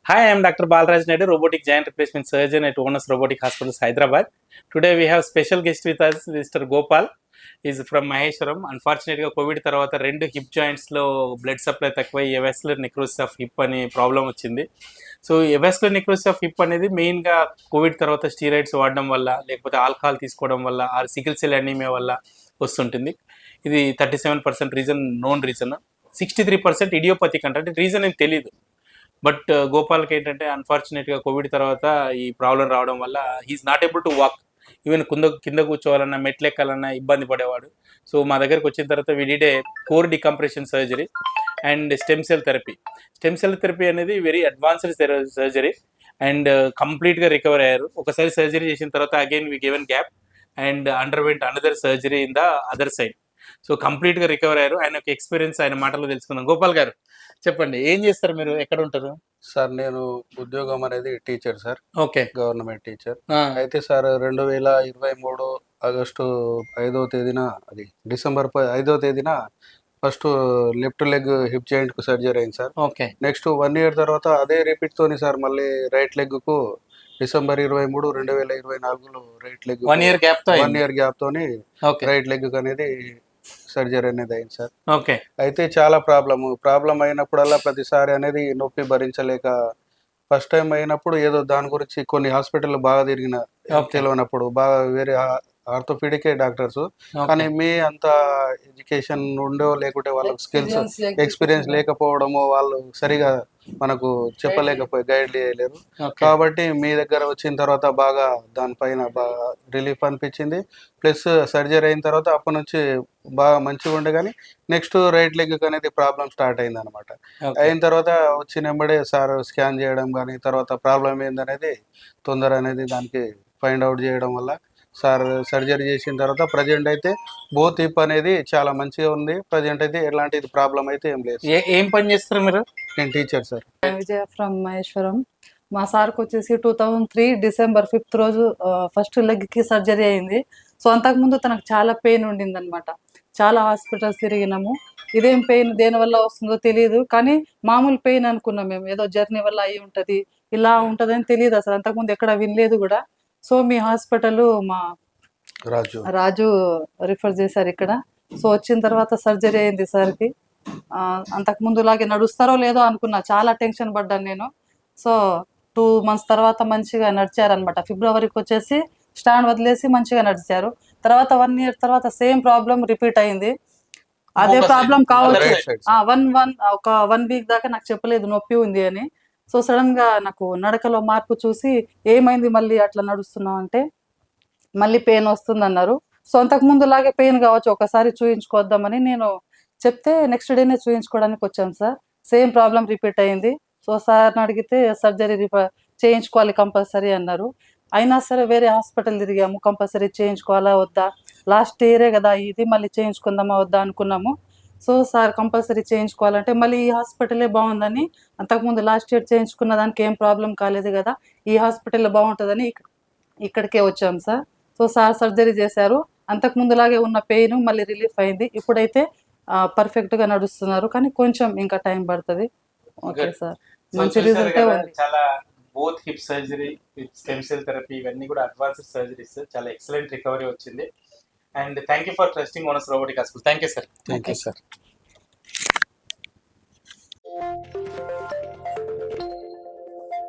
Hi, I am Dr. Balraj Naidu, robotic giant replacement surgeon at Onus Robotic Hospitals, Hyderabad. Today we have special guest with us, Mr. Gopal. Is from Maheshwaram. Unfortunately, COVID తర్వాత రెండు hip జాయింట్స్లో blood supply తక్కువై avascular necrosis of hip అనే problem వచ్చింది. So avascular necrosis of hip అనేది మెయిన్గా Covid తర్వాత steroids వాడడం వల్ల, లేకపోతే ఆల్కహాల్ తీసుకోవడం వల్ల, ఆర్ సికిల్ సెల్ అనీమియా వల్ల వస్తుంటుంది. ఇది 37% రీజన్, నోన్ రీజన్. 63% ఇడియోపతిక్ అంటే రీజన్ ఏం తెలియదు. బట్ గోపాల్కి ఏంటంటే అన్ఫార్చునేట్గా కోవిడ్ తర్వాత ఈ ప్రాబ్లం రావడం వల్ల he is not able to walk. Even కింద కూర్చోవాలన్నా మెట్లు ఎక్కాలన్నా ఇబ్బంది పడేవాడు. సో మా దగ్గరకు వచ్చిన తర్వాత we did core decompression surgery and stem cell therapy. Stem cell therapy అనేది వెరీ అడ్వాన్స్డ్ సర్జరీ అండ్ కంప్లీట్గా రికవర్ అయ్యారు. ఒకసారి సర్జరీ చేసిన తర్వాత again we given gap and underwent another surgery in the other side. So కంప్లీట్గా రికవర్ అయ్యారు. ఆయన ఒక ఎక్స్పీరియన్స్ ఆయన మాటలో తెలుసుకుందాం. గోపాల్ గారు చెప్పండి, ఏం చేస్తారు మీరు, ఎక్కడ ఉంటారు? సార్ నేను ఉద్యోగం అనేది teacher sir. Okay, government teacher. అయితే సార్ 2023 ఆగస్టు 5వ తేదీన, అది డిసెంబర్ 5వ తేదీన first left leg hip joint కు సర్జరీ అయింది సార్. ఓకే, నెక్స్ట్ 1 ఇయర్ తర్వాత అదే రిపీట్ తోని సార్ మళ్ళీ రైట్ లెగ్ కు డిసెంబర్ 23, 2024లో right leg 1 year gap gap తోని రైట్ లెగ్ అనేది సర్జరీ అనేది అయింది సార్. ఓకే, అయితే చాలా ప్రాబ్లం అయినప్పుడల్లా ప్రతిసారి అనేది నొప్పి భరించలేక ఫస్ట్ టైం అయినప్పుడు ఏదో దాని గురించి కొన్ని హాస్పిటల్ బాగా తిరిగిన తెలియనప్పుడు బాగా వేరే ఆర్థోపెడికే డాక్టర్స్, కానీ మీ అంత ఎడ్యుకేషన్ ఉండో లేకుంటే వాళ్ళకి స్కిల్స్ ఎక్స్పీరియన్స్ లేకపోవడము, వాళ్ళు సరిగా మనకు గైడ్ చేయలేరు. కాబట్టి మీ దగ్గర వచ్చిన తర్వాత బాగా దానిపైన బాగా రిలీఫ్ అనిపించింది. ప్లస్ సర్జరీ అయిన తర్వాత అప్పటి నుంచి బాగా మంచిగా ఉండే, కానీ నెక్స్ట్ రైట్ లెగ్ అనేది ప్రాబ్లం స్టార్ట్ అయింది అనమాట. అయిన తర్వాత వచ్చినప్పుడే సార్ స్కాన్ చేయడం కానీ తర్వాత ప్రాబ్లం ఏందనేది తొందర అనేది దానికి ఫైండ్ అవుట్ చేయడం వల్ల సార్ సర్జరీ చేసిన తర్వాత ప్రజెంట్ అయితే బోత్ హిప్ అనేది చాలా మంచిగా ఉంది. ప్రజెంట్ అయితే ఎలాంటి ప్రాబ్లం అయితే ఏం లేదు. ఏం పని చేస్తారు మీరు? నేను teacher sir. Vijaya from Maheshwaram. మా సార్కి వచ్చేసి 2003 డిసెంబర్ 5th రోజు ఫస్ట్ లెగ్కి సర్జరీ అయింది. సో అంతకుముందు తనకు చాలా పెయిన్ ఉండింది అనమాట. చాలా హాస్పిటల్స్ తిరిగినాము. ఇదేం పెయిన్ దేని వల్ల వస్తుందో తెలియదు, కానీ మామూలు పెయిన్ అనుకున్నాం మేము, ఏదో జర్నీ వల్ల అయి ఉంటుంది, ఇలా ఉంటుందని తెలియదు అసలు. అంతకుముందు ఎక్కడ వినలేదు కూడా. సో మీ హాస్పిటల్ మా రాజు రిఫర్ చేశారు ఇక్కడ. సో వచ్చిన తర్వాత సర్జరీ అయింది సార్కి. అంతకుముందు లాగే నడుస్తారో లేదో అనుకున్నా, చాలా టెన్షన్ పడ్డాను నేను. సో 2 months తర్వాత మంచిగా నడిచారనమాట. ఫిబ్రవరికి వచ్చేసి స్టాండ్ వదిలేసి మంచిగా నడిచారు. తర్వాత 1 year తర్వాత సేమ్ ప్రాబ్లం రిపీట్ అయింది. అదే ప్రాబ్లం కావచ్చు. ఒక 1 week దాకా నాకు చెప్పలేదు నొప్పి ఉంది అని. సో సడన్ గా నాకు నడకలో మార్పు చూసి ఏమైంది మళ్ళీ అట్లా నడుస్తున్నావు అంటే, మళ్ళీ పెయిన్ వస్తుంది అన్నారు. సో అంతకు ముందు లాగే పెయిన్ కావచ్చు, ఒకసారి చూయించుకోద్దామని నేను చెప్తే నెక్స్ట్ డేనే చూయించుకోవడానికి వచ్చాను సార్. సేమ్ ప్రాబ్లం రిపీట్ అయింది. సో సార్ని అడిగితే సర్జరీ చేయించుకోవాలి కంపల్సరీ అన్నారు. అయినా సరే వేరే హాస్పిటల్ తిరిగాము, కంపల్సరీ చేయించుకోవాలా వద్దా, లాస్ట్ ఇయరే కదా ఇది, మళ్ళీ చేయించుకుందామా వద్దా అనుకున్నాము. సో సార్ కంపల్సరీ చేయించుకోవాలంటే మళ్ళీ ఈ హాస్పిటలే బాగుందని, అంతకుముందు లాస్ట్ ఇయర్ చేయించుకున్న దానికి ఏం ప్రాబ్లం కాలేదు కదా, ఈ హాస్పిటల్లో బాగుంటుందని ఇక్కడికే వచ్చాం సార్. సో సార్ సర్జరీ చేశారు. అంతకుముందులాగే ఉన్న పెయిన్ మళ్ళీ రిలీఫ్ అయింది. ఇప్పుడైతే పర్ఫెక్ట్గా నడుస్తున్నారు, కానీ కొంచెం ఇంకా టైం పడుతుంది. ఓకే సార్, మంచి రిజల్టే ఉంది. చాలా both hip surgery with stem cell therapy ఇవన్నీ కూడా అడ్వాన్స్డ్ సర్జరీస్, చాలా ఎక్సలెంట్ రికవరీ వచ్చింది. And thank you for trusting Onus Robotic Hospital. Thank you, sir. Thank you, sir.